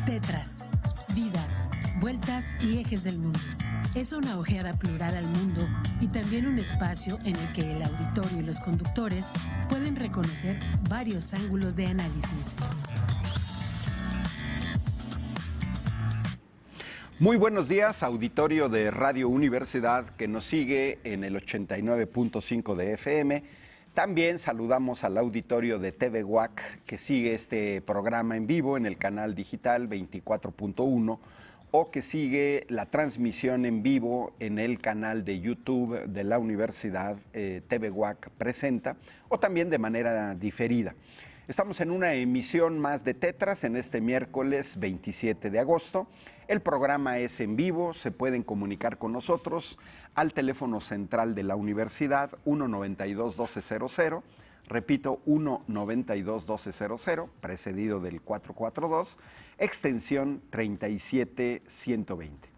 Tetras, vidas, vueltas y ejes del mundo. Es una ojeada plural al mundo y también un espacio en el que el auditorio y los conductores pueden reconocer varios ángulos de análisis. Muy buenos días, auditorio de Radio Universidad que nos sigue en el 89.5 de FM. También saludamos al auditorio de TV UAC que sigue este programa en vivo en el canal digital 24.1 o que sigue la transmisión en vivo en el canal de YouTube de la Universidad TV UAC Presenta o también de manera diferida. Estamos en una emisión más de Tetras en este miércoles 27 de agosto. El programa es en vivo, se pueden comunicar con nosotros al teléfono central de la universidad 192-1200, repito 192-1200, precedido del 442, extensión 37120.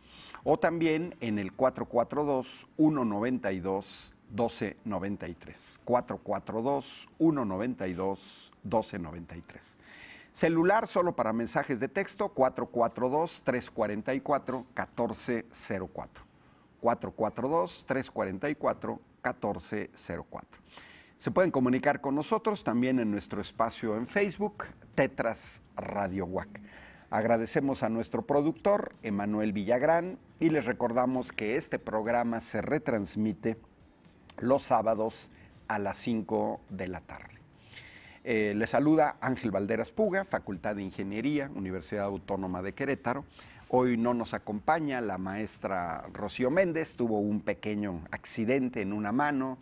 O también en el 442-192-1293, 442-192-1293. Celular solo para mensajes de texto 442-344-1404. 442-344-1404. Se pueden comunicar con nosotros también en nuestro espacio en Facebook, Tetras Radio UAC. Agradecemos a nuestro productor, Emanuel Villagrán, y les recordamos que este programa se retransmite los sábados a las 5 de la tarde. Les saluda Ángel Valderas Puga, Facultad de Ingeniería, Universidad Autónoma de Querétaro. Hoy no nos acompaña la maestra Rocío Méndez, tuvo un pequeño accidente en una mano,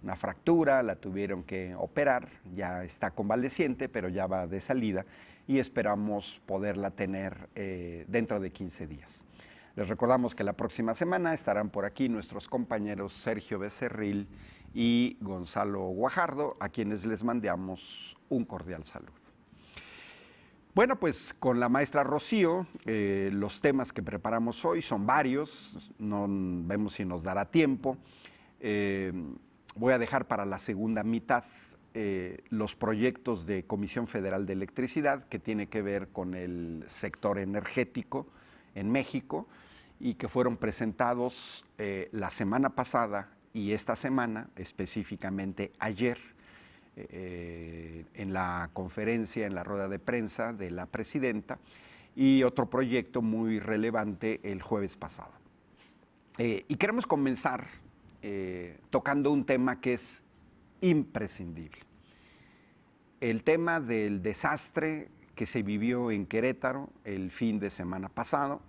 una fractura, la tuvieron que operar, ya está convaleciente, pero ya va de salida y esperamos poderla tener dentro de 15 días. Les recordamos que la próxima semana estarán por aquí nuestros compañeros Sergio Becerril y Gonzalo Guajardo, a quienes les mandamos un cordial saludo. Bueno, pues con la maestra Rocío, los temas que preparamos hoy son varios, no vemos si nos dará tiempo. Voy a dejar para la segunda mitad los proyectos de Comisión Federal de Electricidad que tiene que ver con el sector energético en México y que fueron presentados la semana pasada y esta semana, específicamente ayer, en la conferencia, en la rueda de prensa de la presidenta, y otro proyecto muy relevante el jueves pasado. Y queremos comenzar tocando un tema que es imprescindible. El tema del desastre que se vivió en Querétaro el fin de semana pasado,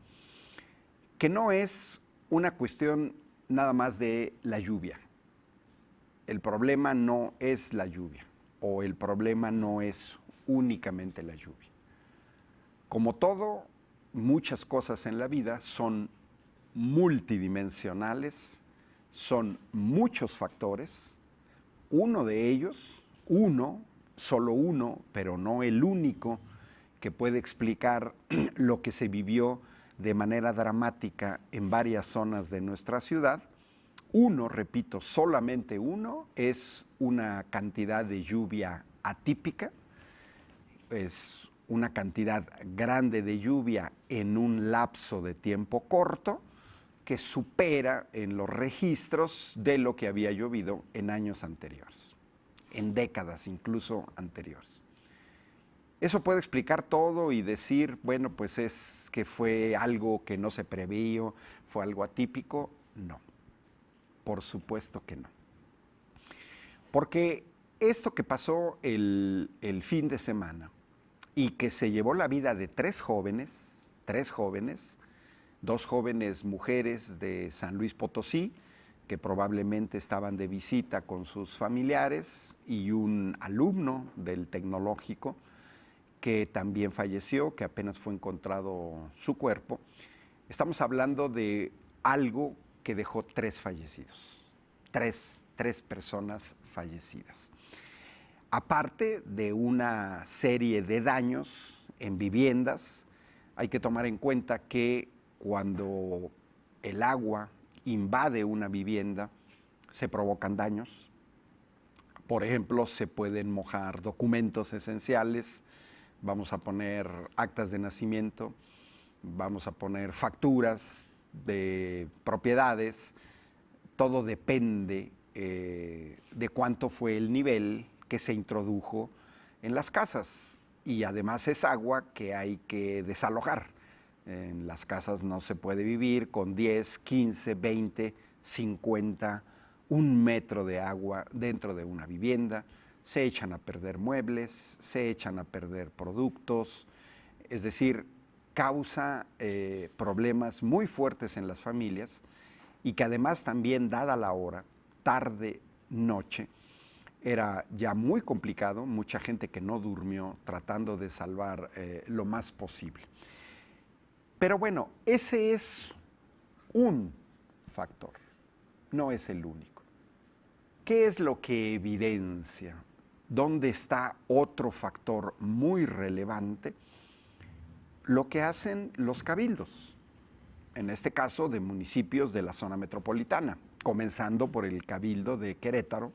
que no es una cuestión nada más de la lluvia. El problema no es la lluvia, o el problema no es únicamente la lluvia. Como todo, muchas cosas en la vida son multidimensionales, son muchos factores. Uno de ellos, solo uno, pero no el único, que puede explicar lo que se vivió de manera dramática en varias zonas de nuestra ciudad. Uno, repito, solamente uno, es una cantidad de lluvia atípica, es una cantidad grande de lluvia en un lapso de tiempo corto que supera en los registros de lo que había llovido en años anteriores, en décadas incluso anteriores. Eso puede explicar todo y decir, bueno, pues es que fue algo que no se previó, fue algo atípico. No, por supuesto que no. Porque esto que pasó el fin de semana y que se llevó la vida de tres jóvenes, dos jóvenes mujeres de San Luis Potosí, que probablemente estaban de visita con sus familiares, y un alumno del tecnológico, que también falleció, que apenas fue encontrado su cuerpo. Estamos hablando de algo que dejó tres fallecidos, tres personas fallecidas. Aparte de una serie de daños en viviendas, hay que tomar en cuenta que cuando el agua invade una vivienda, se provocan daños. Por ejemplo, se pueden mojar documentos esenciales, vamos a poner actas de nacimiento, vamos a poner facturas de propiedades, todo depende de cuánto fue el nivel que se introdujo en las casas, y además es agua que hay que desalojar. En las casas no se puede vivir con 10, 15, 20, 50, 1 metro de agua dentro de una vivienda. Se echan a perder muebles, se echan a perder productos, es decir, causa problemas muy fuertes en las familias, y que además también, dada la hora, tarde, noche, era ya muy complicado, mucha gente que no durmió tratando de salvar lo más posible. Pero bueno, ese es un factor, no es el único. ¿Qué es lo que evidencia? ¿Dónde está otro factor muy relevante? Lo que hacen los cabildos, en este caso de municipios de la zona metropolitana, comenzando por el Cabildo de Querétaro,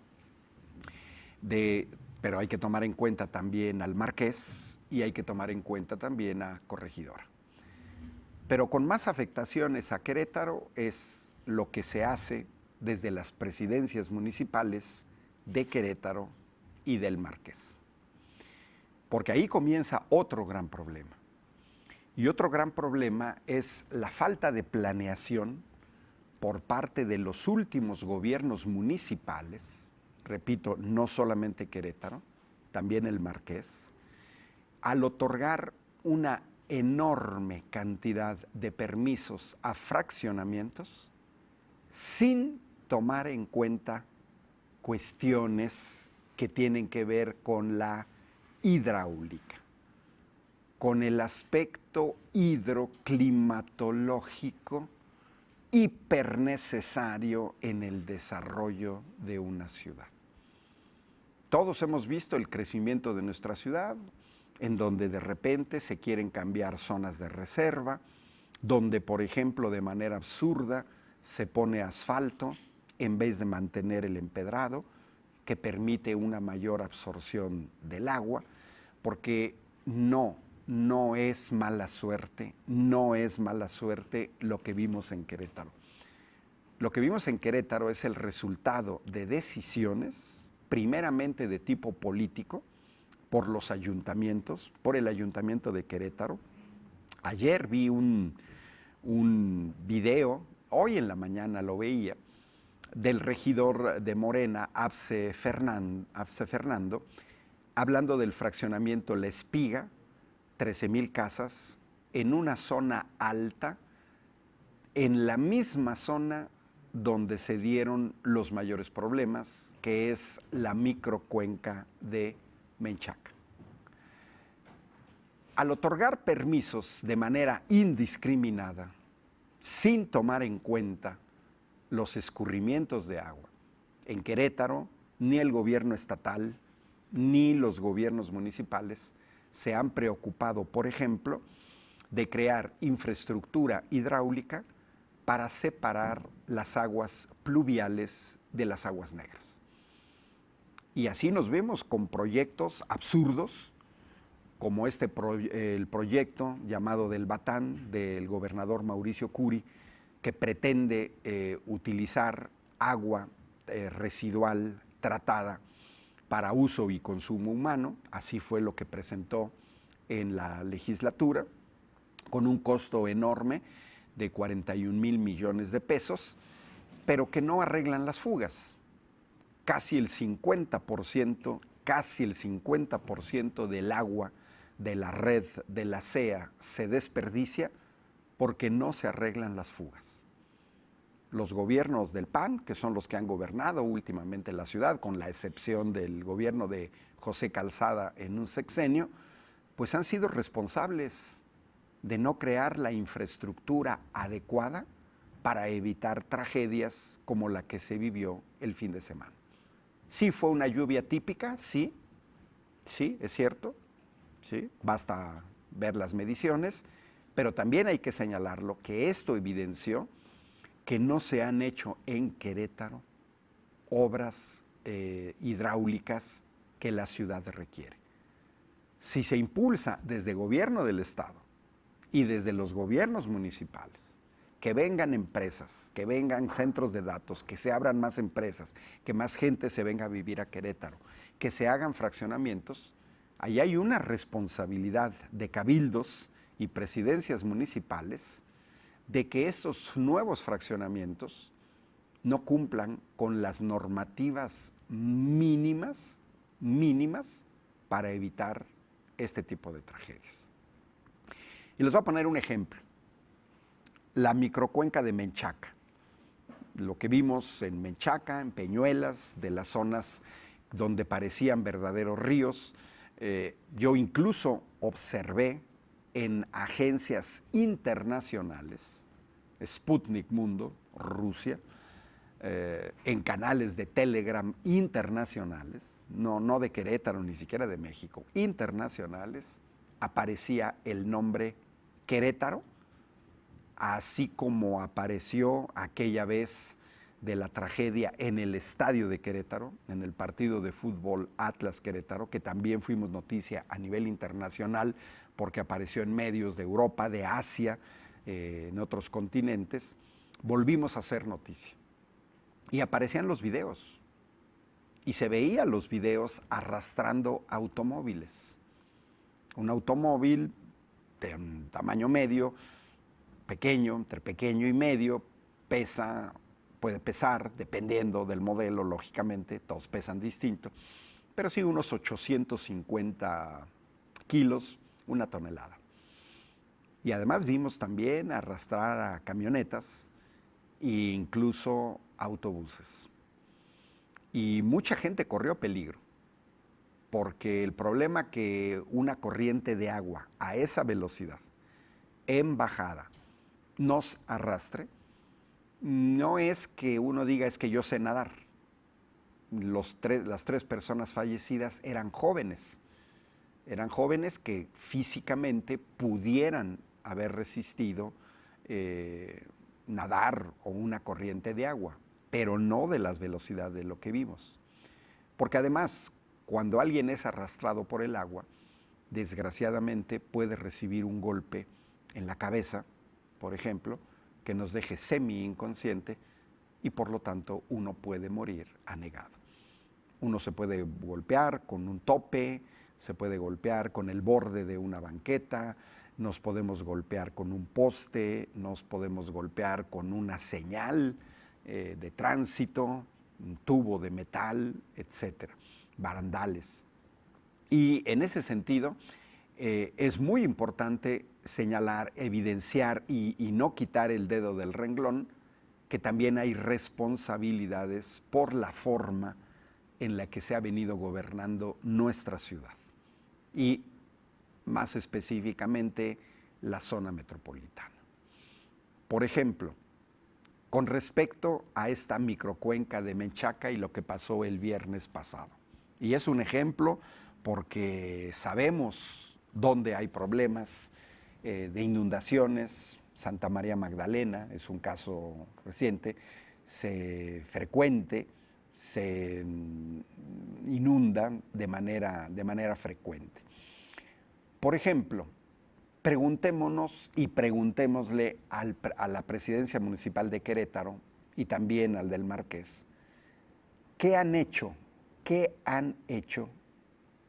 pero hay que tomar en cuenta también al Marqués y hay que tomar en cuenta también a Corregidora. Pero con más afectaciones a Querétaro es lo que se hace desde las presidencias municipales de Querétaro y del Marqués. Porque ahí comienza otro gran problema. Y otro gran problema es la falta de planeación por parte de los últimos gobiernos municipales, repito, no solamente Querétaro, también el Marqués, al otorgar una enorme cantidad de permisos a fraccionamientos sin tomar en cuenta cuestiones que tienen que ver con la hidráulica, con el aspecto hidroclimatológico hipernecesario en el desarrollo de una ciudad. Todos hemos visto el crecimiento de nuestra ciudad, en donde de repente se quieren cambiar zonas de reserva, donde, por ejemplo, de manera absurda se pone asfalto en vez de mantener el empedrado, que permite una mayor absorción del agua, porque no es mala suerte, no es mala suerte lo que vimos en Querétaro. Lo que vimos en Querétaro es el resultado de decisiones, primeramente de tipo político, por los ayuntamientos, por el Ayuntamiento de Querétaro. Ayer vi un video, hoy en la mañana lo veía, del regidor de Morena, Abse Fernando, hablando del fraccionamiento La Espiga, 13,000 casas, en una zona alta, en la misma zona donde se dieron los mayores problemas, que es la microcuenca de Menchaca. Al otorgar permisos de manera indiscriminada, sin tomar en cuenta los escurrimientos de agua, en Querétaro ni el gobierno estatal ni los gobiernos municipales se han preocupado, por ejemplo, de crear infraestructura hidráulica para separar las aguas pluviales de las aguas negras. Y así nos vemos con proyectos absurdos, como el proyecto llamado del Batán, del gobernador Mauricio Curi, que pretende utilizar agua residual tratada para uso y consumo humano. Así fue lo que presentó en la legislatura, con un costo enorme de 41,000 millones de pesos, pero que no arreglan las fugas. Casi el 50% del agua de la red de la CEA se desperdicia porque no se arreglan las fugas. Los gobiernos del PAN, que son los que han gobernado últimamente la ciudad, con la excepción del gobierno de José Calzada en un sexenio, pues han sido responsables de no crear la infraestructura adecuada para evitar tragedias como la que se vivió el fin de semana. Sí fue una lluvia típica, sí, es cierto, sí, basta ver las mediciones, pero también hay que señalarlo que esto evidenció que no se han hecho en Querétaro obras hidráulicas que la ciudad requiere. si se impulsa desde gobierno del Estado y desde los gobiernos municipales, que vengan empresas, que vengan centros de datos, que se abran más empresas, que más gente se venga a vivir a Querétaro, que se hagan fraccionamientos, ahí hay una responsabilidad de cabildos y presidencias municipales de que estos nuevos fraccionamientos no cumplan con las normativas mínimas para evitar este tipo de tragedias. Y les voy a poner un ejemplo. La microcuenca de Menchaca. Lo que vimos en Menchaca, en Peñuelas, de las zonas donde parecían verdaderos ríos. Yo incluso observé en agencias internacionales, Sputnik Mundo, Rusia, en canales de Telegram internacionales, no de Querétaro, ni siquiera de México, internacionales, aparecía el nombre Querétaro, así como apareció aquella vez de la tragedia en el estadio de Querétaro, en el partido de fútbol Atlas Querétaro, que también fuimos noticia a nivel internacional porque apareció en medios de Europa, de Asia, en otros continentes. Volvimos a hacer noticia. Y aparecían los videos. Y se veían los videos arrastrando automóviles. Un automóvil de un tamaño medio, pequeño, entre pequeño y medio, puede pesar, dependiendo del modelo, lógicamente, todos pesan distinto, pero sí unos 850 kilos, 1 tonelada. Y además vimos también arrastrar a camionetas e incluso autobuses. Y mucha gente corrió peligro, porque el problema que una corriente de agua a esa velocidad, en bajada, nos arrastre, no es que uno diga es que yo sé nadar. Las 3 personas fallecidas eran jóvenes que físicamente pudieran haber resistido nadar o una corriente de agua, pero no de las velocidades de lo que vimos. Porque además, cuando alguien es arrastrado por el agua, desgraciadamente puede recibir un golpe en la cabeza, por ejemplo, que nos deje semi-inconsciente y por lo tanto uno puede morir anegado. Uno se puede golpear con un tope, se puede golpear con el borde de una banqueta, nos podemos golpear con un poste, nos podemos golpear con una señal de tránsito, un tubo de metal, etcétera, barandales. Y en ese sentido, es muy importante señalar, evidenciar y no quitar el dedo del renglón, que también hay responsabilidades por la forma en la que se ha venido gobernando nuestra ciudad y más específicamente la zona metropolitana. Por ejemplo, con respecto a esta microcuenca de Menchaca y lo que pasó el viernes pasado. Y es un ejemplo porque sabemos dónde hay problemas de inundaciones. Santa María Magdalena es un caso reciente, frecuente, se inunda de manera frecuente. Por ejemplo, preguntémonos y preguntémosle a la presidencia municipal de Querétaro y también al del Marqués, ¿qué han hecho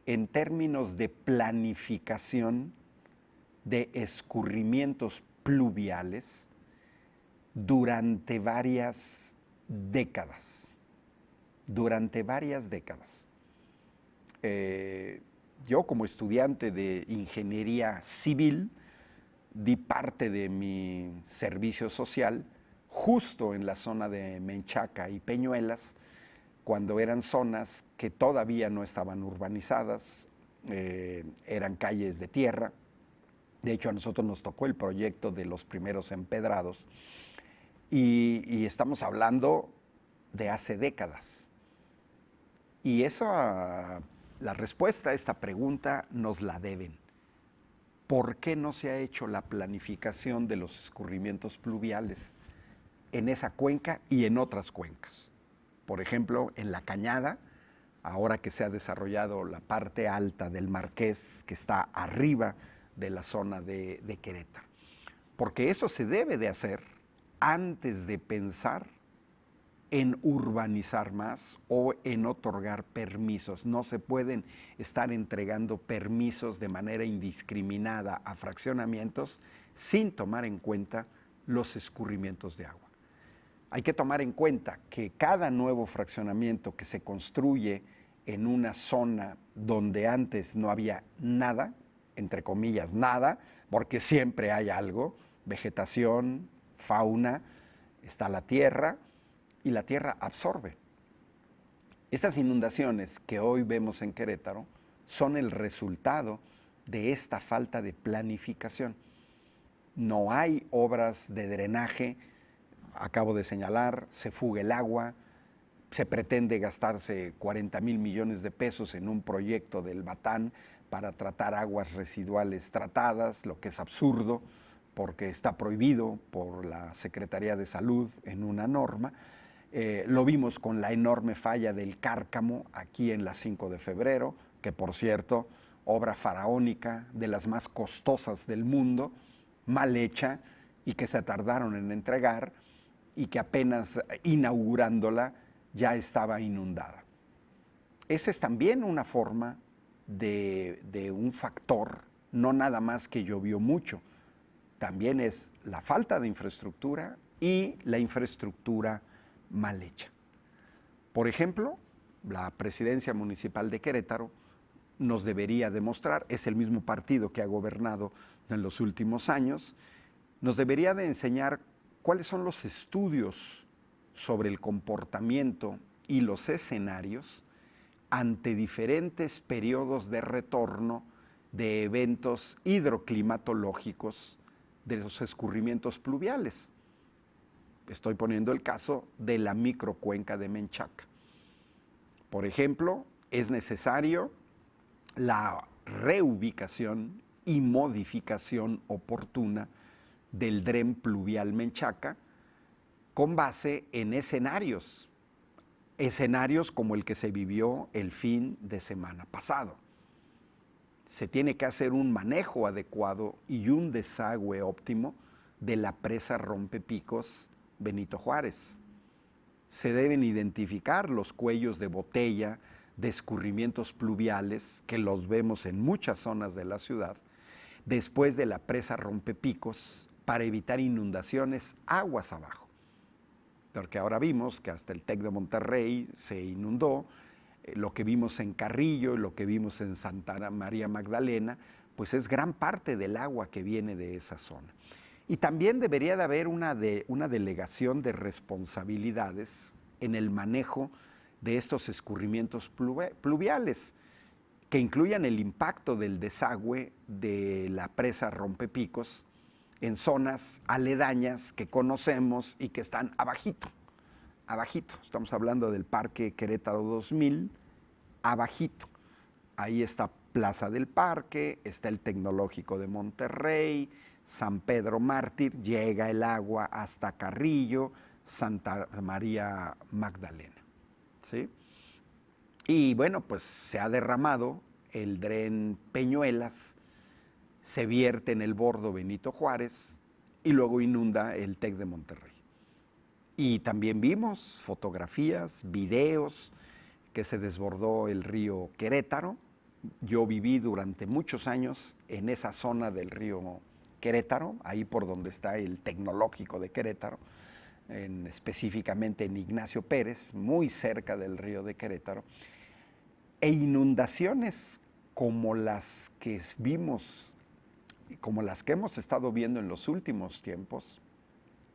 en términos de planificación de escurrimientos pluviales durante varias décadas? Yo, como estudiante de ingeniería civil, di parte de mi servicio social justo en la zona de Menchaca y Peñuelas, cuando eran zonas que todavía no estaban urbanizadas, eran calles de tierra. De hecho, a nosotros nos tocó el proyecto de los primeros empedrados y estamos hablando de hace décadas. Y eso, la respuesta a esta pregunta nos la deben. ¿Por qué no se ha hecho la planificación de los escurrimientos pluviales en esa cuenca y en otras cuencas? Por ejemplo, en La Cañada ahora que se ha desarrollado la parte alta del Marqués, que está arriba de la zona de Querétaro. Porque eso se debe de hacer antes de pensar en urbanizar más o en otorgar permisos. No se pueden estar entregando permisos de manera indiscriminada a fraccionamientos sin tomar en cuenta los escurrimientos de agua. Hay que tomar en cuenta que cada nuevo fraccionamiento que se construye en una zona donde antes no había nada, entre comillas nada, porque siempre hay algo, vegetación, fauna, está la tierra, y la tierra absorbe. Estas inundaciones que hoy vemos en Querétaro son el resultado de esta falta de planificación. No hay obras de drenaje, acabo de señalar, se fuga el agua, se pretende gastarse 40,000 millones de pesos en un proyecto del Batán para tratar aguas residuales tratadas, lo que es absurdo porque está prohibido por la Secretaría de Salud en una norma. Lo vimos con la enorme falla del Cárcamo aquí en la 5 de febrero, que por cierto, obra faraónica, de las más costosas del mundo, mal hecha y que se tardaron en entregar y que apenas inaugurándola ya estaba inundada. Esa es también una forma de un factor, no nada más que llovió mucho, también es la falta de infraestructura y la infraestructura mal hecha. Por ejemplo, la presidencia municipal de Querétaro nos debería demostrar, es el mismo partido que ha gobernado en los últimos años, nos debería de enseñar cuáles son los estudios sobre el comportamiento y los escenarios ante diferentes periodos de retorno de eventos hidroclimatológicos de los escurrimientos pluviales. Estoy poniendo el caso de la microcuenca de Menchaca. Por ejemplo, es necesario la reubicación y modificación oportuna del dren pluvial Menchaca con base en escenarios como el que se vivió el fin de semana pasado. Se tiene que hacer un manejo adecuado y un desagüe óptimo de la presa Rompepicos Benito Juárez. Se deben identificar los cuellos de botella de escurrimientos pluviales, que los vemos en muchas zonas de la ciudad, después de la presa Rompepicos, para evitar inundaciones aguas abajo. Porque ahora vimos que hasta el TEC de Monterrey se inundó, lo que vimos en Carrillo, lo que vimos en Santa María Magdalena, pues es gran parte del agua que viene de esa zona. Y también debería de haber una delegación de responsabilidades en el manejo de estos escurrimientos pluviales, que incluyan el impacto del desagüe de la presa Rompepicos en zonas aledañas que conocemos y que están abajito. Estamos hablando del Parque Querétaro 2000, abajito. Ahí está Plaza del Parque, está el Tecnológico de Monterrey, San Pedro Mártir, llega el agua hasta Carrillo, Santa María Magdalena, ¿sí? Y bueno, pues se ha derramado el dren Peñuelas, se vierte en el bordo Benito Juárez y luego inunda el TEC de Monterrey. Y también vimos fotografías, videos, que se desbordó el río Querétaro. Yo viví durante muchos años en esa zona del río Querétaro, ahí por donde está el Tecnológico de Querétaro, específicamente en Ignacio Pérez, muy cerca del río de Querétaro. E inundaciones como las que vimos, como las que hemos estado viendo en los últimos tiempos,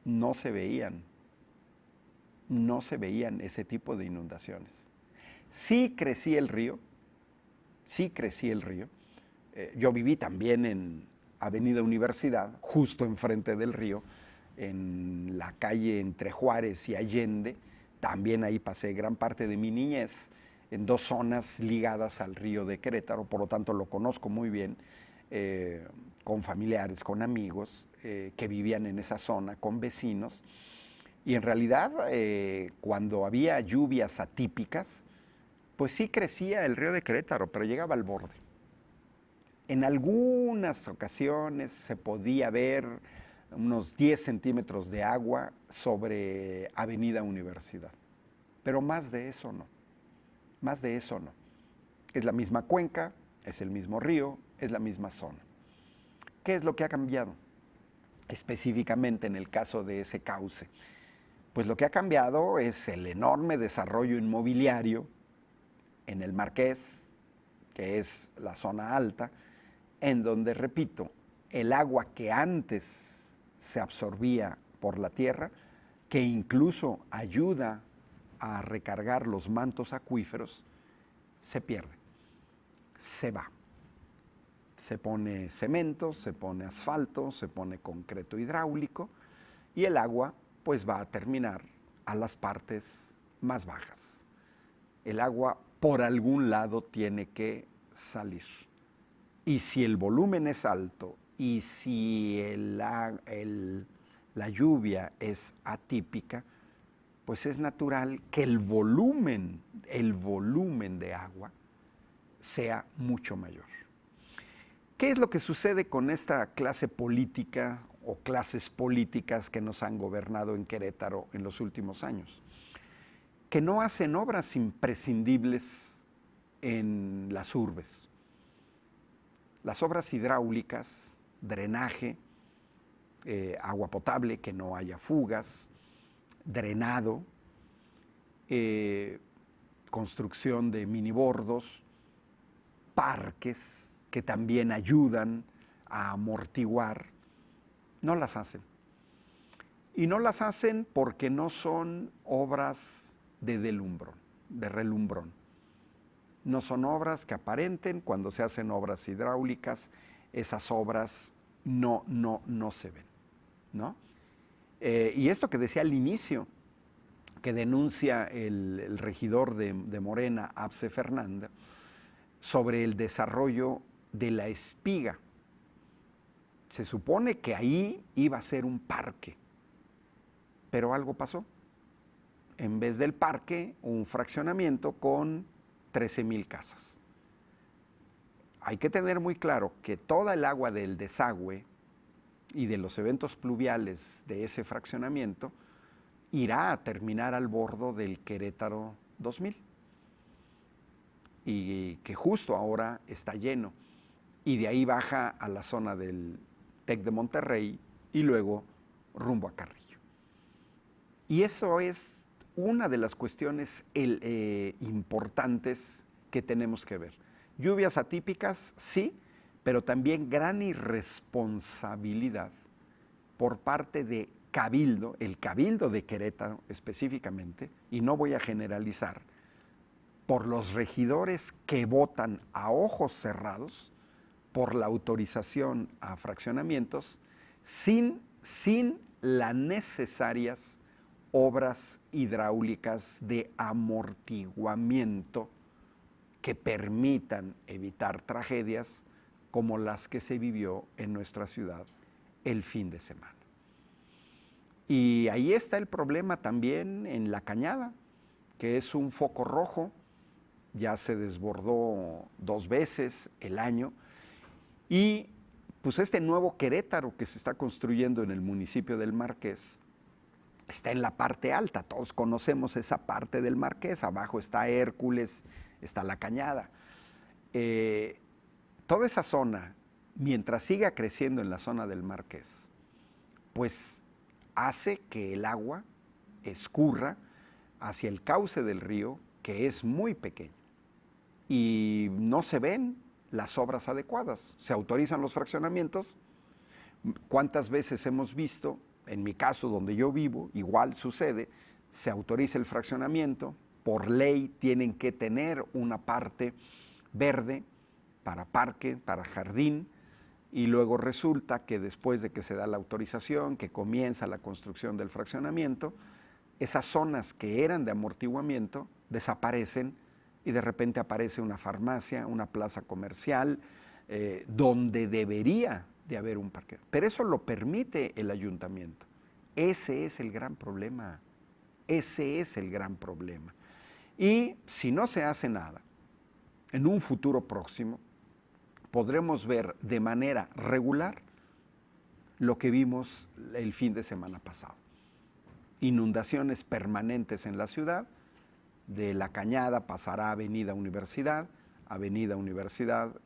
no se veían ese tipo de inundaciones. Sí crecía el río. Yo viví también en Avenida Universidad, justo enfrente del río, en la calle entre Juárez y Allende. También ahí pasé gran parte de mi niñez, en dos zonas ligadas al río de Querétaro, por lo tanto lo conozco muy bien, con familiares, con amigos que vivían en esa zona, con vecinos. Y en realidad, cuando había lluvias atípicas, pues sí crecía el río de Querétaro, pero llegaba al borde. En algunas ocasiones se podía ver unos 10 centímetros de agua sobre Avenida Universidad, pero más de eso no, más de eso no. Es la misma cuenca, es el mismo río, es la misma zona. ¿Qué es lo que ha cambiado? Específicamente en el caso de ese cauce. Pues lo que ha cambiado es el enorme desarrollo inmobiliario en el Marqués, que es la zona alta, en donde, repito, el agua que antes se absorbía por la tierra, que incluso ayuda a recargar los mantos acuíferos, se pierde, se va. Se pone cemento, se pone asfalto, se pone concreto hidráulico y el agua pues va a terminar a las partes más bajas. El agua por algún lado tiene que salir. Y si el volumen es alto y si la lluvia es atípica, pues es natural que el volumen de agua sea mucho mayor. ¿Qué es lo que sucede con esta clase política o clases políticas que nos han gobernado en Querétaro en los últimos años? Que no hacen obras imprescindibles en las urbes. Las obras hidráulicas, drenaje, agua potable, que no haya fugas, drenado, construcción de minibordos, parques que también ayudan a amortiguar, no las hacen. Y no las hacen porque no son obras de relumbrón. No son obras que aparenten. Cuando se hacen obras hidráulicas, esas obras no se ven, ¿no? Y esto que decía al inicio, que denuncia el regidor de Morena, Abse Fernanda, sobre el desarrollo de la Espiga. Se supone que ahí iba a ser un parque, pero algo pasó. En vez del parque, un fraccionamiento con 13,000 casas. Hay que tener muy claro que toda el agua del desagüe y de los eventos pluviales de ese fraccionamiento irá a terminar al bordo del Querétaro 2000. Y que justo ahora está lleno. Y de ahí baja a la zona del TEC de Monterrey y luego rumbo a Carrillo. Y eso es una de las cuestiones importantes que tenemos que ver. Lluvias atípicas, sí, pero también gran irresponsabilidad por parte de Cabildo, el Cabildo de Querétaro específicamente, y no voy a generalizar, por los regidores que votan a ojos cerrados por la autorización a fraccionamientos sin las necesarias obras hidráulicas de amortiguamiento que permitan evitar tragedias como las que se vivió en nuestra ciudad el fin de semana. Y ahí está el problema también en La Cañada, que es un foco rojo. Ya se desbordó 2 veces el año y pues este nuevo Querétaro que se está construyendo en el municipio del Marqués está en la parte alta. Todos conocemos esa parte del Marqués. Abajo está Hércules, está La Cañada. Toda esa zona, mientras siga creciendo en la zona del Marqués, pues hace que el agua escurra hacia el cauce del río, que es muy pequeño. Y no se ven las obras adecuadas. Se autorizan los fraccionamientos. ¿Cuántas veces hemos visto? En mi caso, donde yo vivo, igual sucede, se autoriza el fraccionamiento, por ley tienen que tener una parte verde para parque, para jardín, y luego resulta que después de que se da la autorización, que comienza la construcción del fraccionamiento, esas zonas que eran de amortiguamiento desaparecen y de repente aparece una farmacia, una plaza comercial, donde debería de haber un parque. Pero eso lo permite el ayuntamiento. Ese es el gran problema. Ese es el gran problema. Y si no se hace nada, en un futuro próximo, podremos ver de manera regular lo que vimos el fin de semana pasado. Inundaciones permanentes en la ciudad, de La Cañada pasará a Avenida Universidad,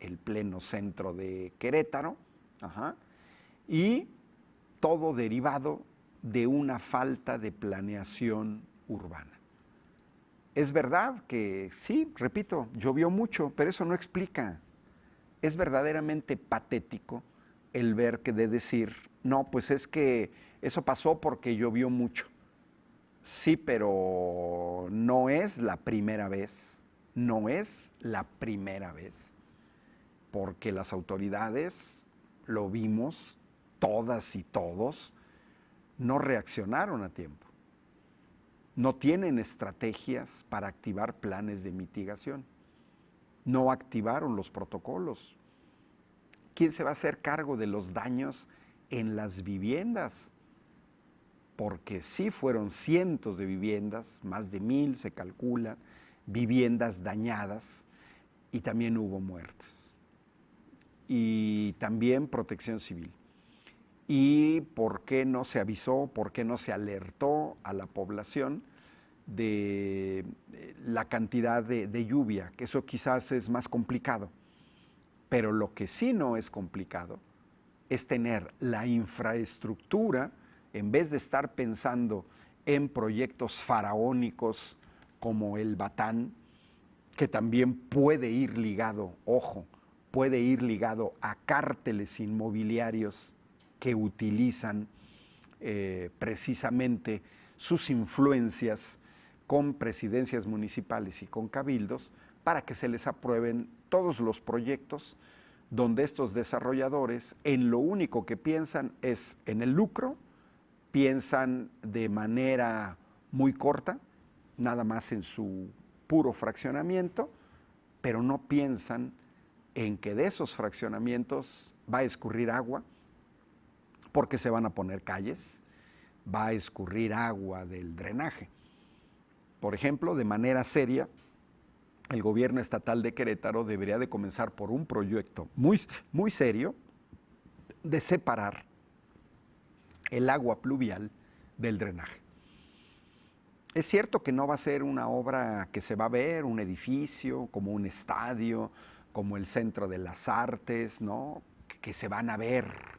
el pleno centro de Querétaro, y todo derivado de una falta de planeación urbana. Es verdad que, sí, repito, llovió mucho, pero eso no explica. Es verdaderamente patético el ver que de decir, no, pues es que eso pasó porque llovió mucho. Sí, pero no es la primera vez, porque las autoridades, lo vimos, todas y todos, no reaccionaron a tiempo. No tienen estrategias para activar planes de mitigación. No activaron los protocolos. ¿Quién se va a hacer cargo de los daños en las viviendas? Porque sí fueron cientos de viviendas, más de 1,000 se calcula, viviendas dañadas, y también hubo muertes. Y también Protección Civil. ¿Y por qué no se avisó, por qué no se alertó a la población de la cantidad de lluvia? Que eso quizás es más complicado. Pero lo que sí no es complicado es tener la infraestructura, en vez de estar pensando en proyectos faraónicos como el Batán, que también puede ir ligado, ojo, puede ir ligado a cárteles inmobiliarios que utilizan precisamente sus influencias con presidencias municipales y con cabildos para que se les aprueben todos los proyectos donde estos desarrolladores en lo único que piensan es en el lucro, piensan de manera muy corta, nada más en su puro fraccionamiento, pero no piensan en que de esos fraccionamientos va a escurrir agua, porque se van a poner calles, va a escurrir agua del drenaje. Por ejemplo, de manera seria, el gobierno estatal de Querétaro debería de comenzar por un proyecto muy serio de separar el agua pluvial del drenaje. Es cierto que no va a ser una obra que se va a ver, un edificio, como un estadio, como el Centro de las Artes, ¿no? Que se van a ver.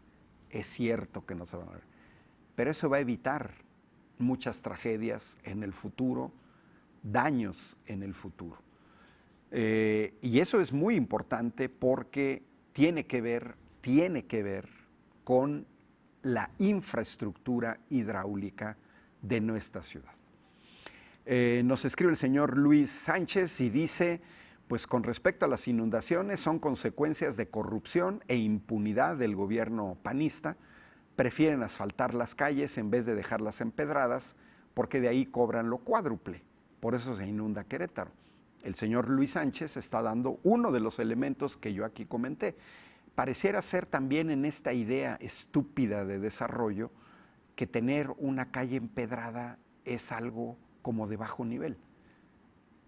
Es cierto que no se van a ver. Pero eso va a evitar muchas tragedias en el futuro, daños en el futuro. Y eso es muy importante porque tiene que ver con la infraestructura hidráulica de nuestra ciudad. Nos escribe el señor Luis Sánchez y dice, pues con respecto a las inundaciones son consecuencias de corrupción e impunidad del gobierno panista. Prefieren asfaltar las calles en vez de dejarlas empedradas porque de ahí cobran lo cuádruple. Por eso se inunda Querétaro. El señor Luis Sánchez está dando uno de los elementos que yo aquí comenté. Pareciera ser también en esta idea estúpida de desarrollo que tener una calle empedrada es algo como de bajo nivel.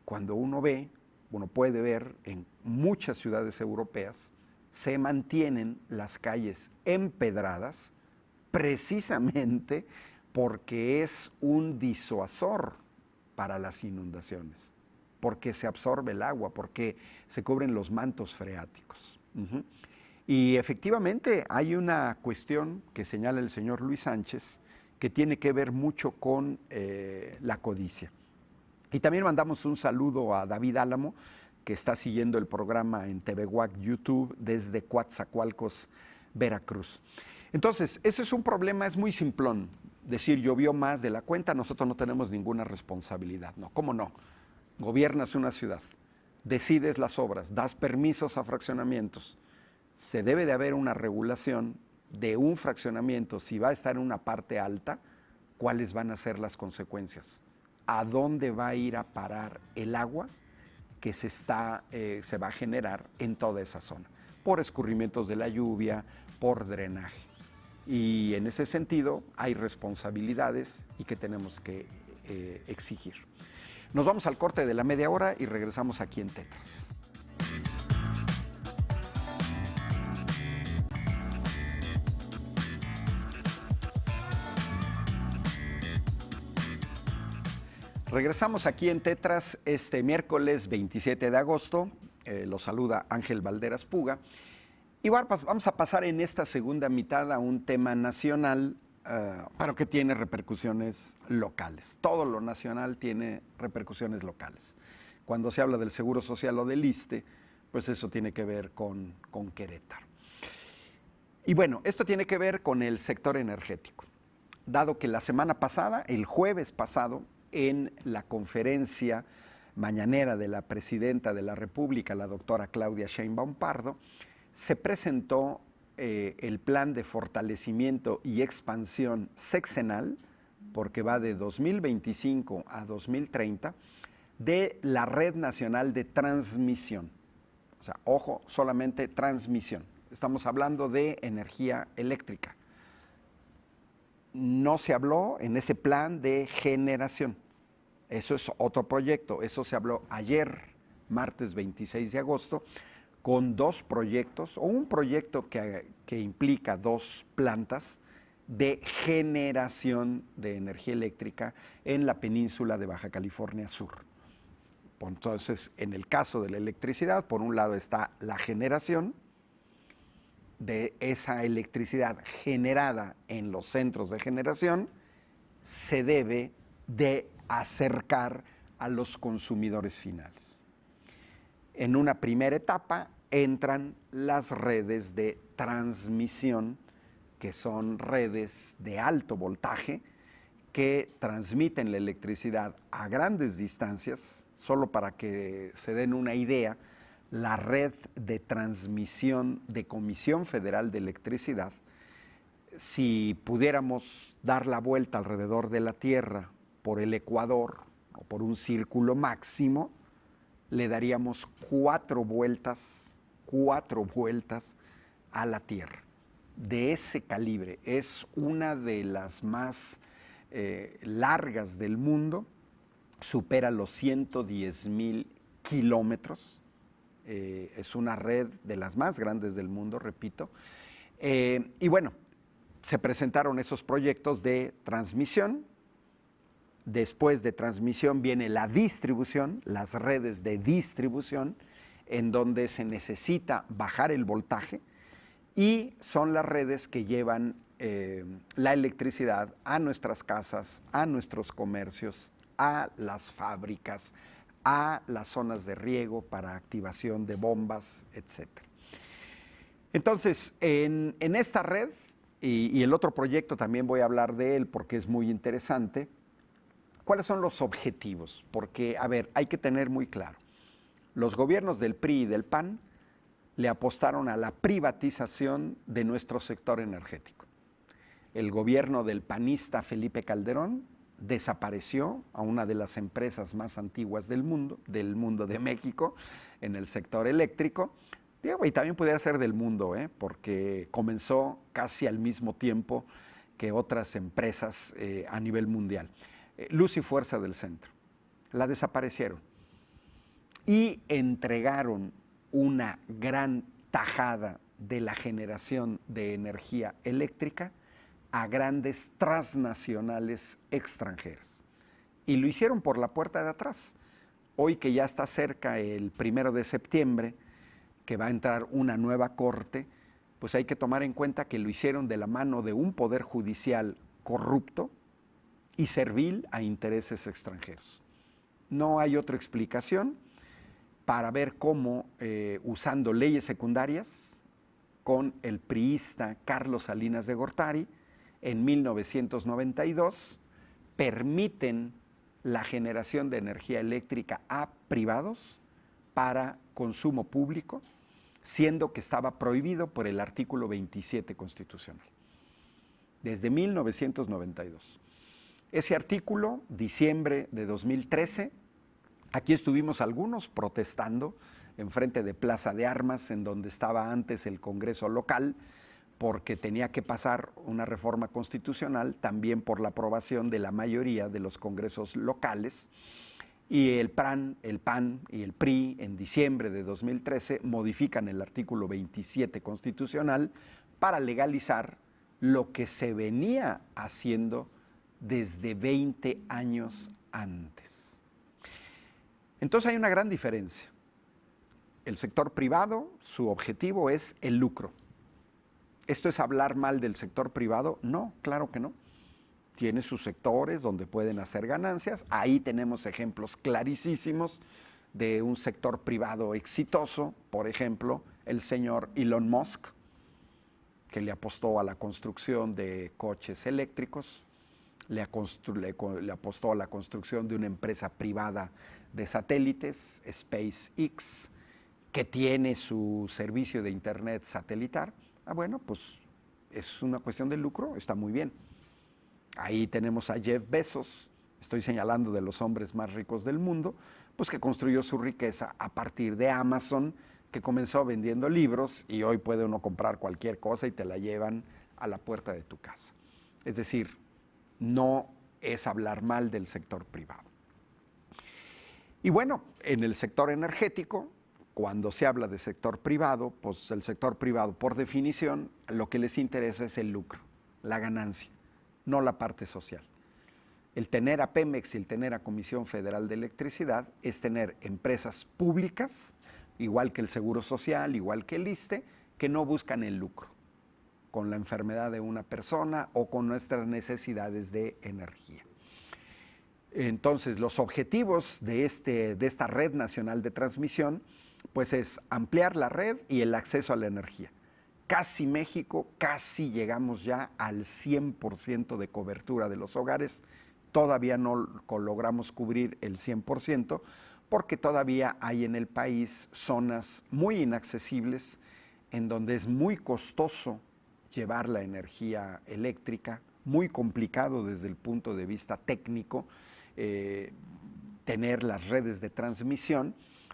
Cuando uno puede ver en muchas ciudades europeas, se mantienen las calles empedradas precisamente porque es un disuasor para las inundaciones, porque se absorbe el agua, porque se cubren los mantos freáticos. Y efectivamente hay una cuestión que señala el señor Luis Sánchez que tiene que ver mucho con la codicia. Y también mandamos un saludo a David Álamo, que está siguiendo el programa en TV WAC YouTube desde Coatzacoalcos, Veracruz. Entonces, ese es un problema, es muy simplón. Decir llovió más de la cuenta, nosotros no tenemos ninguna responsabilidad. No, ¿cómo no? Gobiernas una ciudad, decides las obras, das permisos a fraccionamientos. Se debe de haber una regulación de un fraccionamiento, si va a estar en una parte alta, ¿cuáles van a ser las consecuencias? ¿A dónde va a ir a parar el agua que se va a generar en toda esa zona? Por escurrimientos de la lluvia, por drenaje. Y en ese sentido hay responsabilidades y que tenemos que exigir. Nos vamos al corte de la media hora y regresamos aquí en Tetras. Regresamos aquí en Tetras este miércoles 27 de agosto. Los saluda Ángel Valderas Puga. Y bueno, pues vamos a pasar en esta segunda mitad a un tema nacional, pero que tiene repercusiones locales. Todo lo nacional tiene repercusiones locales. Cuando se habla del Seguro Social o del ISSSTE, pues eso tiene que ver con Querétaro. Y bueno, esto tiene que ver con el sector energético. Dado que la semana pasada, el jueves pasado, en la conferencia mañanera de la presidenta de la República, la doctora Claudia Sheinbaum Pardo, se presentó el plan de fortalecimiento y expansión sexenal, porque va de 2025 a 2030, de la Red Nacional de Transmisión. O sea, ojo, solamente transmisión. Estamos hablando de energía eléctrica. No se habló en ese plan de generación. Eso es otro proyecto. Eso se habló ayer, martes 26 de agosto, con dos proyectos, o un proyecto que implica dos plantas de generación de energía eléctrica en la península de Baja California Sur. Entonces, en el caso de la electricidad, por un lado está la generación de esa electricidad generada en los centros de generación, se debe de acercar a los consumidores finales. En una primera etapa entran las redes de transmisión, que son redes de alto voltaje que transmiten la electricidad a grandes distancias. Solo para que se den una idea, la red de transmisión de Comisión Federal de Electricidad, si pudiéramos dar la vuelta alrededor de la Tierra por el ecuador o por un círculo máximo, le daríamos cuatro vueltas a la Tierra. De ese calibre, es una de las más largas del mundo, supera los 110,000 kilómetros, es una red de las más grandes del mundo, repito, y bueno, se presentaron esos proyectos de transmisión. Después de transmisión viene la distribución, las redes de distribución, en donde se necesita bajar el voltaje, y son las redes que llevan la electricidad a nuestras casas, a nuestros comercios, a las fábricas, a las zonas de riego para activación de bombas, etc. Entonces, en esta red, y el otro proyecto también voy a hablar de él porque es muy interesante, ¿cuáles son los objetivos? Porque, a ver, hay que tener muy claro, los gobiernos del PRI y del PAN le apostaron a la privatización de nuestro sector energético. El gobierno del panista Felipe Calderón desapareció a una de las empresas más antiguas del mundo de México, en el sector eléctrico, y también pudiera ser del mundo, porque comenzó casi al mismo tiempo que otras empresas a nivel mundial. Luz y Fuerza del Centro, la desaparecieron y entregaron una gran tajada de la generación de energía eléctrica a grandes transnacionales extranjeras. Y lo hicieron por la puerta de atrás. Hoy que ya está cerca el 1 de septiembre, que va a entrar una nueva corte, pues hay que tomar en cuenta que lo hicieron de la mano de un poder judicial corrupto y servil a intereses extranjeros. No hay otra explicación para ver cómo, usando leyes secundarias, con el priista Carlos Salinas de Gortari, en 1992, permiten la generación de energía eléctrica a privados para consumo público, siendo que estaba prohibido por el artículo 27 constitucional. Desde 1992. Ese artículo, diciembre de 2013, aquí estuvimos algunos protestando enfrente de Plaza de Armas, en donde estaba antes el Congreso local, porque tenía que pasar una reforma constitucional, también por la aprobación de la mayoría de los congresos locales, Y el PAN y el PRI en diciembre de 2013 modifican el artículo 27 constitucional para legalizar lo que se venía haciendo desde 20 años antes. Entonces hay una gran diferencia. El sector privado, su objetivo es el lucro. ¿Esto es hablar mal del sector privado? No, claro que no. Tiene sus sectores donde pueden hacer ganancias. Ahí tenemos ejemplos clarísimos de un sector privado exitoso. Por ejemplo, el señor Elon Musk, que le apostó a la construcción de coches eléctricos, le apostó a la construcción de una empresa privada de satélites, SpaceX, que tiene su servicio de internet satelital. Bueno, pues es una cuestión de lucro, está muy bien. Ahí tenemos a Jeff Bezos, estoy señalando de los hombres más ricos del mundo, pues que construyó su riqueza a partir de Amazon, que comenzó vendiendo libros y hoy puede uno comprar cualquier cosa y te la llevan a la puerta de tu casa. Es decir, no es hablar mal del sector privado. Y bueno, en el sector energético, cuando se habla de sector privado, pues el sector privado, por definición, lo que les interesa es el lucro, la ganancia, no la parte social. El tener a Pemex y el tener a Comisión Federal de Electricidad es tener empresas públicas, igual que el Seguro Social, igual que el ISSSTE, que no buscan el lucro con la enfermedad de una persona o con nuestras necesidades de energía. Entonces, los objetivos de esta red nacional de transmisión, pues es ampliar la red y el acceso a la energía. Casi México, casi llegamos ya al 100% de cobertura de los hogares. Todavía no logramos cubrir el 100% porque todavía hay en el país zonas muy inaccesibles en donde es muy costoso llevar la energía eléctrica, muy complicado desde el punto de vista técnico tener las redes de transmisión,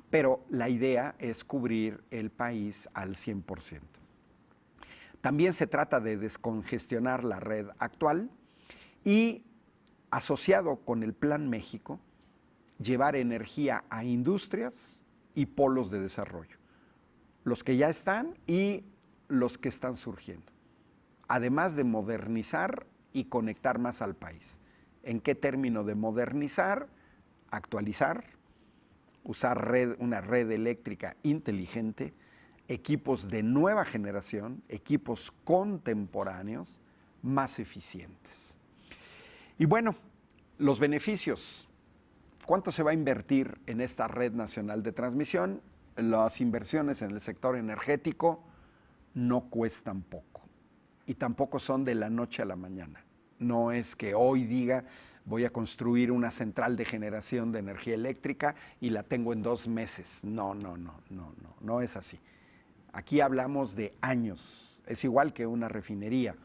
pero la idea es cubrir el país al 100%. También se trata de descongestionar la red actual y, asociado con el Plan México, llevar energía a industrias y polos de desarrollo, los que ya están y los que están surgiendo, además de modernizar y conectar más al país. ¿En qué término de modernizar? Actualizar, usar una red eléctrica inteligente, equipos de nueva generación, equipos contemporáneos, más eficientes. Y bueno, los beneficios. ¿Cuánto se va a invertir en esta red nacional de transmisión? Las inversiones en el sector energético no cuestan poco y tampoco son de la noche a la mañana. No es que hoy diga voy a construir una central de generación de energía eléctrica y la tengo en 2 meses. No es así. Aquí hablamos de años. Es igual que una refinería,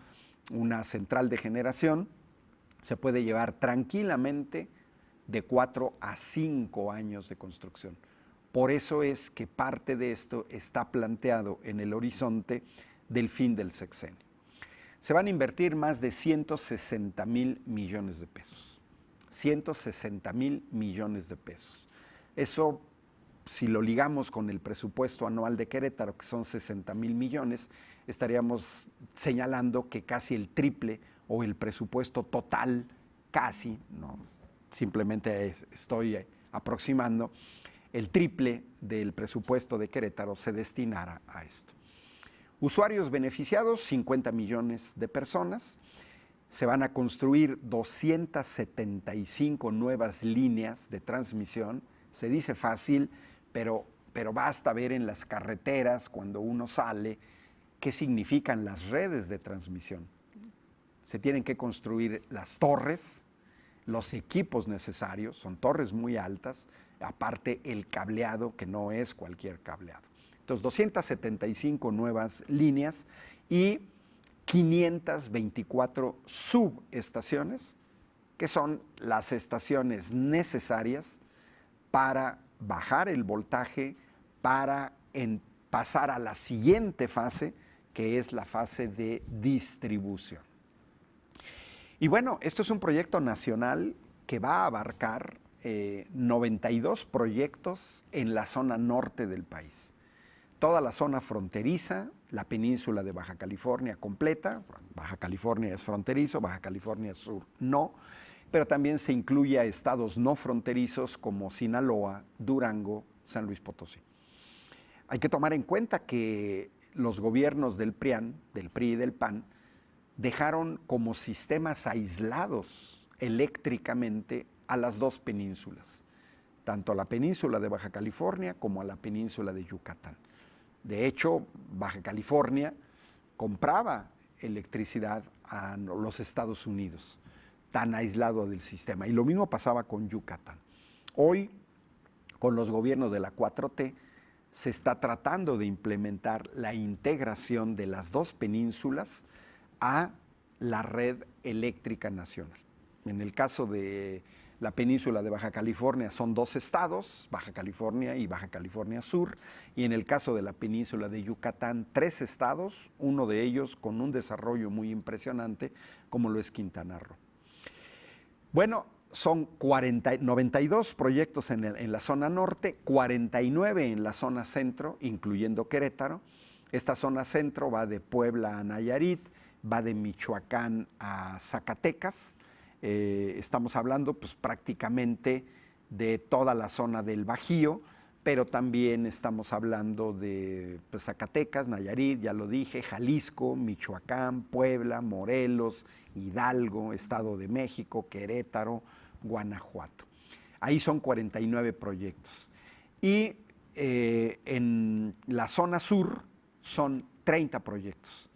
una central de generación se puede llevar tranquilamente de 4 a 5 años de construcción. Por eso es que parte de esto está planteado en el horizonte del fin del sexenio. Se van a invertir más de 160,000 millones de pesos. 160,000 millones de pesos. Eso, si lo ligamos con el presupuesto anual de Querétaro, que son 60,000 millones, estaríamos señalando que casi el triple o el presupuesto total, casi, no, simplemente estoy aproximando, el triple del presupuesto de Querétaro se destinara a esto. Usuarios beneficiados, 50 millones de personas. Se van a construir 275 nuevas líneas de transmisión. Se dice fácil, pero basta ver en las carreteras cuando uno sale qué significan las redes de transmisión. Se tienen que construir las torres, los equipos necesarios, son torres muy altas, aparte el cableado, que no es cualquier cableado. Entonces, 275 nuevas líneas y 524 subestaciones, que son las estaciones necesarias para bajar el voltaje, para pasar a la siguiente fase, que es la fase de distribución. Y bueno, esto es un proyecto nacional que va a abarcar 92 proyectos en la zona norte del país. Toda la zona fronteriza, la península de Baja California completa, Baja California es fronterizo, Baja California Sur no, pero también se incluye a estados no fronterizos como Sinaloa, Durango, San Luis Potosí. Hay que tomar en cuenta que los gobiernos del PRI y del PAN, dejaron como sistemas aislados eléctricamente a las dos penínsulas, tanto a la península de Baja California como a la península de Yucatán. De hecho, Baja California compraba electricidad a los Estados Unidos, tan aislado del sistema. Y lo mismo pasaba con Yucatán. Hoy, con los gobiernos de la 4T, se está tratando de implementar la integración de las dos penínsulas a la red eléctrica nacional. En el caso de la península de Baja California son dos estados, Baja California y Baja California Sur, y en el caso de la península de Yucatán, 3 estados, uno de ellos con un desarrollo muy impresionante, como lo es Quintana Roo. Bueno, son 92 proyectos en la zona norte, 49 en la zona centro, incluyendo Querétaro. Esta zona centro va de Puebla a Nayarit, va de Michoacán a Zacatecas. Estamos hablando pues, prácticamente de toda la zona del Bajío, pero también estamos hablando de pues, Zacatecas, Nayarit, ya lo dije, Jalisco, Michoacán, Puebla, Morelos, Hidalgo, Estado de México, Querétaro, Guanajuato. Ahí son 49 proyectos. Y en la zona sur son 30 proyectos.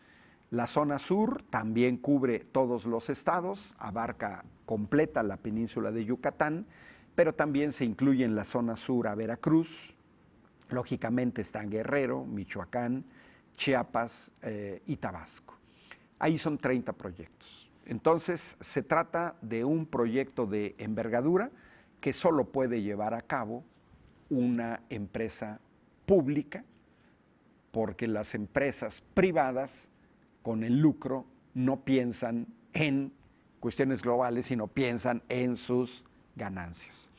La zona sur también cubre todos los estados, abarca completa la península de Yucatán, pero también se incluye en la zona sur a Veracruz, lógicamente están Guerrero, Michoacán, Chiapas y Tabasco. Ahí son 30 proyectos. Entonces se trata de un proyecto de envergadura que solo puede llevar a cabo una empresa pública, porque las empresas privadas con el lucro no piensan en cuestiones globales, sino piensan en sus ganancias.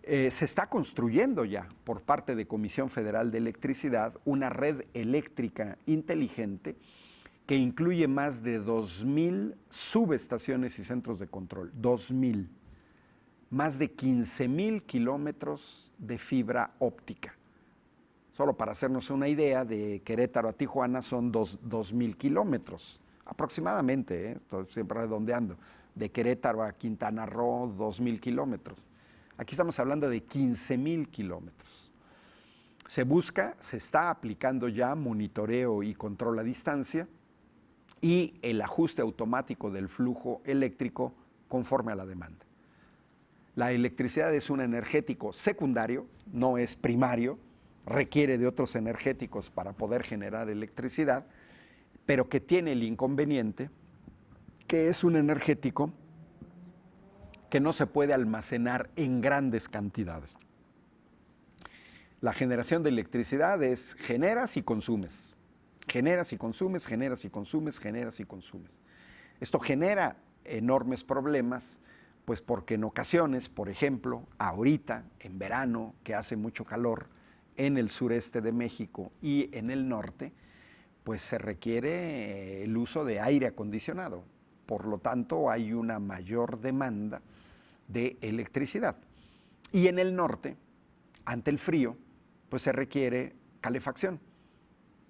Se está construyendo ya por parte de Comisión Federal de Electricidad una red eléctrica inteligente que incluye más de 2,000 subestaciones y centros de control, 2,000, más de 15,000 kilómetros de fibra óptica. Solo para hacernos una idea, de Querétaro a Tijuana son 2,000 kilómetros, aproximadamente, estoy siempre redondeando. De Querétaro a Quintana Roo, 2,000 kilómetros. Aquí estamos hablando de 15,000 kilómetros. Se está aplicando ya monitoreo y control a distancia y el ajuste automático del flujo eléctrico conforme a la demanda. La electricidad es un energético secundario, no es primario, requiere de otros energéticos para poder generar electricidad, pero que tiene el inconveniente que es un energético que no se puede almacenar en grandes cantidades. La generación de electricidad es generas y consumes, generas y consumes, generas y consumes, generas y consumes. Esto genera enormes problemas, pues porque en ocasiones, por ejemplo, ahorita, en verano, que hace mucho calor, en el sureste de México y en el norte, pues se requiere el uso de aire acondicionado. Por lo tanto, hay una mayor demanda de electricidad. Y en el norte, ante el frío, pues se requiere calefacción,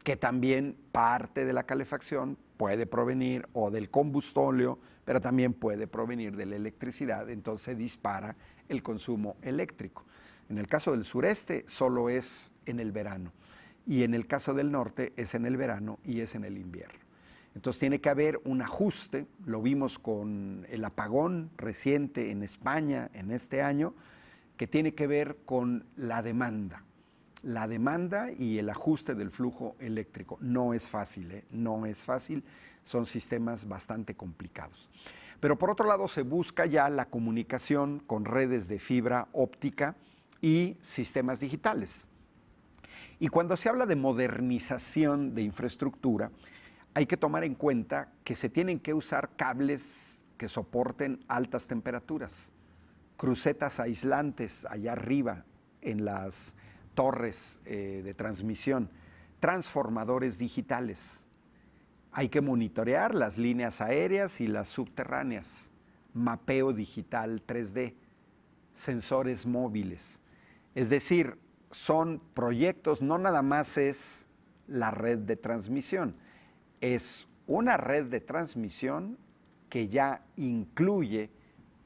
que también parte de la calefacción puede provenir o del combustóleo, pero también puede provenir de la electricidad, entonces se dispara el consumo eléctrico. En el caso del sureste solo es en el verano, y en el caso del norte es en el verano y es en el invierno. Entonces tiene que haber un ajuste, lo vimos con el apagón reciente en España en este año, que tiene que ver con la demanda y el ajuste del flujo eléctrico. No es fácil, no es fácil, son sistemas bastante complicados. Pero por otro lado se busca ya la comunicación con redes de fibra óptica y sistemas digitales. Y cuando se habla de modernización de infraestructura, hay que tomar en cuenta que se tienen que usar cables que soporten altas temperaturas, crucetas aislantes allá arriba en las torres de transmisión, transformadores digitales. Hay que monitorear las líneas aéreas y las subterráneas, mapeo digital 3D, sensores móviles. Es decir, son proyectos, no nada más es la red de transmisión, es una red de transmisión que ya incluye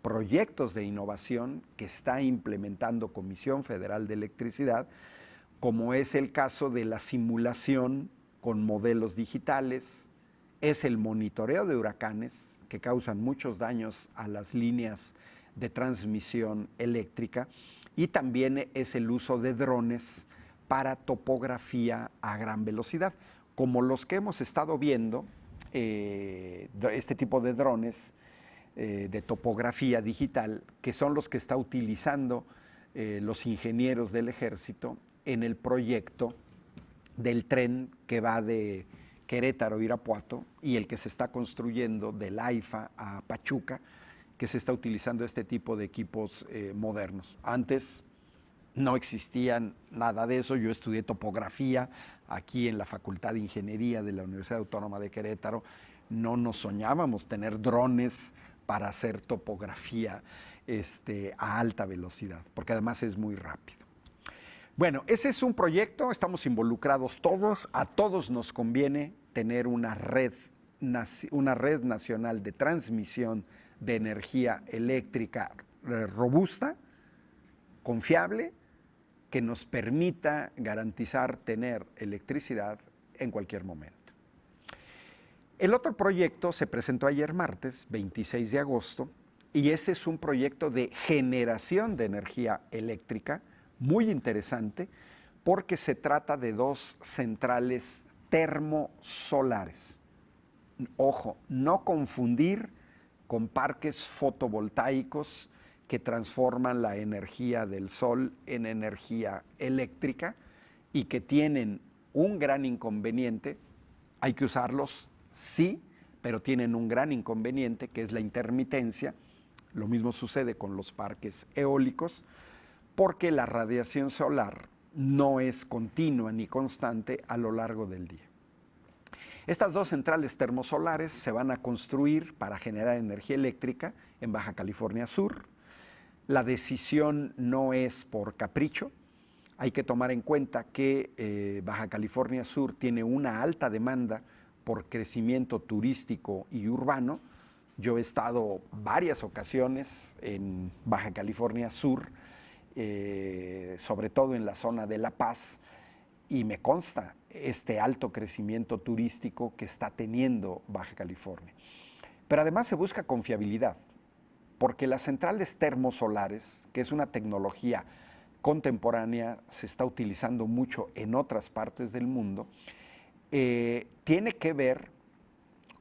proyectos de innovación que está implementando Comisión Federal de Electricidad, como es el caso de la simulación con modelos digitales, es el monitoreo de huracanes que causan muchos daños a las líneas de transmisión eléctrica, y también es el uso de drones para topografía a gran velocidad, como los que hemos estado viendo, este tipo de drones de topografía digital, que son los que está utilizando los ingenieros del ejército en el proyecto del tren que va de Querétaro a Irapuato y el que se está construyendo del AIFA a Pachuca, que se está utilizando este tipo de equipos modernos. Antes no existían nada de eso. Yo estudié topografía aquí en la Facultad de Ingeniería de la Universidad Autónoma de Querétaro. No nos soñábamos tener drones para hacer topografía a alta velocidad, porque además es muy rápido. Bueno, ese es un proyecto, estamos involucrados todos, a todos nos conviene tener una red nacional de transmisión de energía eléctrica robusta, confiable, que nos permita garantizar tener electricidad en cualquier momento. El otro proyecto se presentó ayer martes, 26 de agosto, y ese es un proyecto de generación de energía eléctrica muy interesante, porque se trata de 2 centrales termosolares. Ojo, no confundir con parques fotovoltaicos que transforman la energía del sol en energía eléctrica y que tienen un gran inconveniente. Hay que usarlos, sí, pero tienen un gran inconveniente, que es la intermitencia. Lo mismo sucede con los parques eólicos, porque la radiación solar no es continua ni constante a lo largo del día. Estas 2 centrales termosolares se van a construir para generar energía eléctrica en Baja California Sur. La decisión no es por capricho. Hay que tomar en cuenta que Baja California Sur tiene una alta demanda por crecimiento turístico y urbano. Yo he estado varias ocasiones en Baja California Sur, sobre todo en la zona de La Paz, y me consta este alto crecimiento turístico que está teniendo Baja California. Pero además se busca confiabilidad, porque las centrales termosolares, que es una tecnología contemporánea, se está utilizando mucho en otras partes del mundo, tiene que ver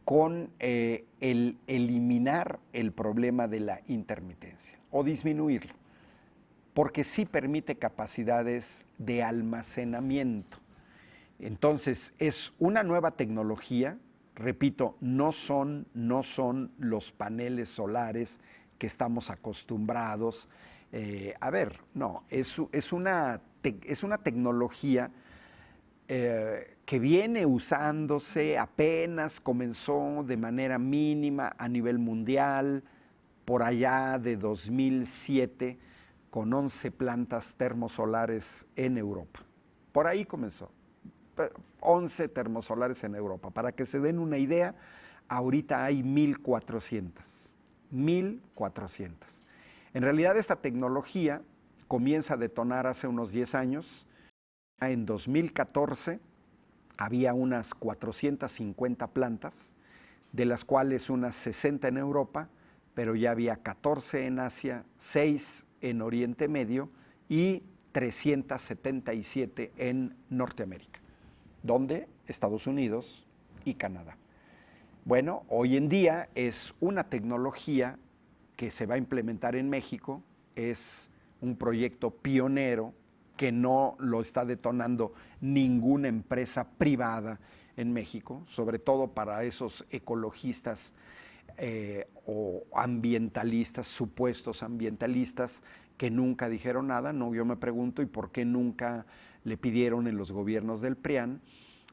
con el eliminar el problema de la intermitencia o disminuirlo, porque sí permite capacidades de almacenamiento. Entonces, es una nueva tecnología, repito, no son los paneles solares que estamos acostumbrados a ver, no, es una tecnología que viene usándose, apenas comenzó de manera mínima a nivel mundial, por allá de 2007, con 11 plantas termosolares en Europa. Por ahí comenzó, 11 termosolares en Europa. Para que se den una idea, ahorita hay 1,400. En realidad esta tecnología comienza a detonar hace unos 10 años. En 2014 había unas 450 plantas, de las cuales unas 60 en Europa, pero ya había 14 en Asia, 6 en Oriente Medio y 377 en Norteamérica, donde Estados Unidos y Canadá. Bueno, hoy en día es una tecnología que se va a implementar en México, es un proyecto pionero que no lo está detonando ninguna empresa privada en México, sobre todo para esos ecologistas o ambientalistas, supuestos ambientalistas, que nunca dijeron nada. No, yo me pregunto, ¿y por qué nunca le pidieron en los gobiernos del PRIAN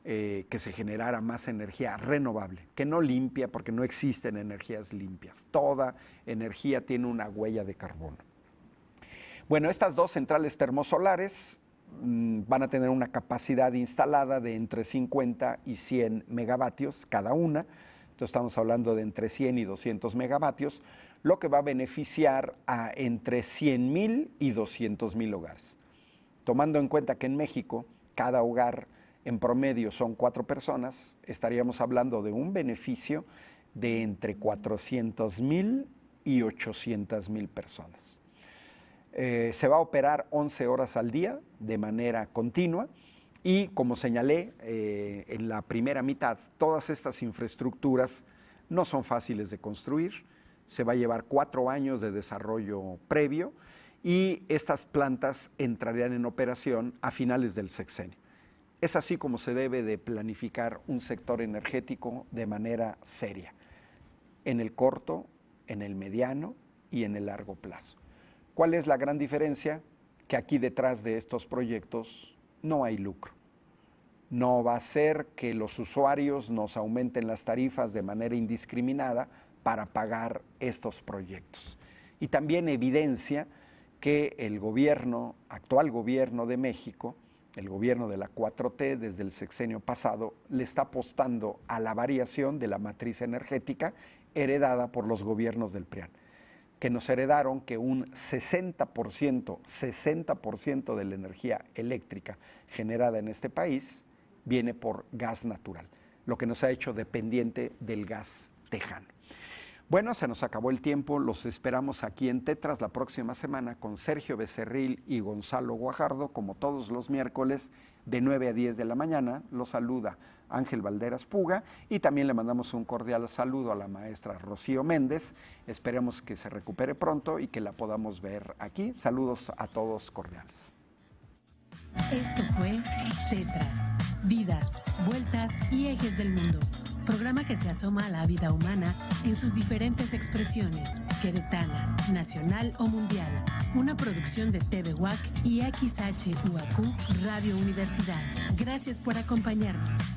que se generara más energía renovable, que no limpia, porque no existen energías limpias? Toda energía tiene una huella de carbono. Bueno, estas dos centrales termosolares van a tener una capacidad instalada de entre 50 y 100 megavatios cada una. Entonces estamos hablando de entre 100 y 200 megavatios, lo que va a beneficiar a entre 100,000 y 200,000 hogares. Tomando en cuenta que en México cada hogar en promedio son 4 personas, estaríamos hablando de un beneficio de entre 400,000 y 800,000 personas. Se va a operar 11 horas al día de manera continua y, como señalé en la primera mitad, todas estas infraestructuras no son fáciles de construir. Se va a llevar 4 años de desarrollo previo y estas plantas entrarían en operación a finales del sexenio. Es así como se debe de planificar un sector energético de manera seria, en el corto, en el mediano y en el largo plazo. ¿Cuál es la gran diferencia? Que aquí detrás de estos proyectos no hay lucro. No va a ser que los usuarios nos aumenten las tarifas de manera indiscriminada para pagar estos proyectos. Y también evidencia que el actual gobierno de México, el gobierno de la 4T desde el sexenio pasado, le está apostando a la variación de la matriz energética heredada por los gobiernos del PRIAN, que nos heredaron que un 60% de la energía eléctrica generada en este país viene por gas natural, lo que nos ha hecho dependiente del gas tejano. Bueno, se nos acabó el tiempo, los esperamos aquí en Tetras la próxima semana con Sergio Becerril y Gonzalo Guajardo, como todos los miércoles de 9 a 10 de la mañana. Los saluda Ángel Valderas Puga y también le mandamos un cordial saludo a la maestra Rocío Méndez. Esperemos que se recupere pronto y que la podamos ver aquí. Saludos a todos cordiales. Esto fue Tetras, vidas, vueltas y ejes del mundo. Programa que se asoma a la vida humana en sus diferentes expresiones, queretana, nacional o mundial. Una producción de TV UAC y XHUAQ Radio Universidad. Gracias por acompañarnos.